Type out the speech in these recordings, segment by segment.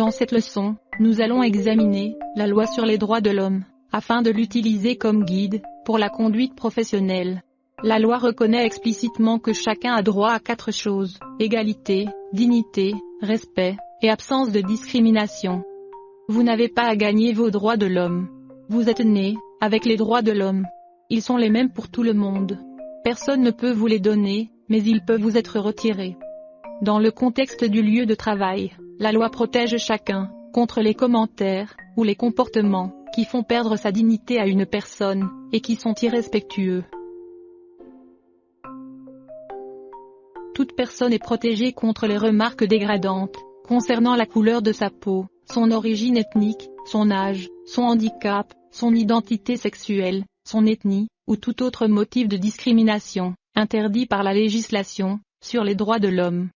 Dans cette leçon, nous allons examiner la loi sur les droits de l'homme, afin de l'utiliser comme guide pour la conduite professionnelle. La loi reconnaît explicitement que chacun a droit à 4 choses: égalité, dignité, respect et absence de discrimination. Vous n'avez pas à gagner vos droits de l'homme. Vous êtes né avec les droits de l'homme. Ils sont les mêmes pour tout le monde. Personne ne peut vous les donner, mais ils peuvent vous être retirés. Dans le contexte du lieu de travail, la loi protège chacun contre les commentaires ou les comportements qui font perdre sa dignité à une personne et qui sont irrespectueux. Toute personne est protégée contre les remarques dégradantes concernant la couleur de sa peau, son origine ethnique, son âge, son handicap, son identité sexuelle, son ethnie, ou tout autre motif de discrimination, interdit par la législation sur les droits de l'homme.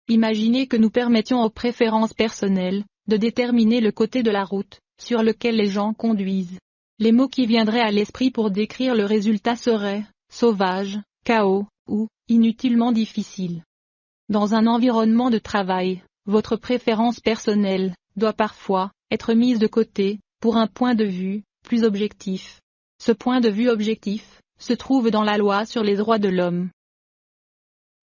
Imaginez que nous permettions aux préférences personnelles de déterminer le côté de la route sur lequel les gens conduisent. Les mots qui viendraient à l'esprit pour décrire le résultat seraient sauvage, chaos ou inutilement difficile. Dans un environnement de travail, votre préférence personnelle doit parfois être mise de côté pour un point de vue plus objectif. Ce point de vue objectif se trouve dans la loi sur les droits de l'homme.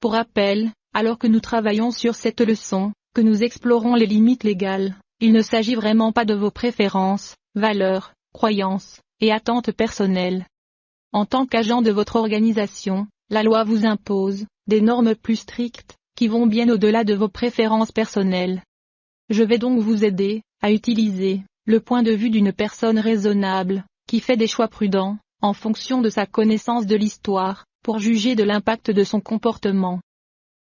Pour rappel, alors que nous travaillons sur cette leçon, que nous explorons les limites légales, il ne s'agit vraiment pas de vos préférences, valeurs, croyances et attentes personnelles. En tant qu'agent de votre organisation, la loi vous impose des normes plus strictes qui vont bien au-delà de vos préférences personnelles. Je vais donc vous aider à utiliser le point de vue d'une personne raisonnable qui fait des choix prudents en fonction de sa connaissance de l'histoire pour juger de l'impact de son comportement.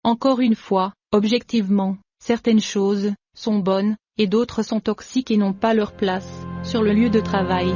Encore une fois, objectivement, certaines choses sont bonnes et d'autres sont toxiques et n'ont pas leur place sur le lieu de travail.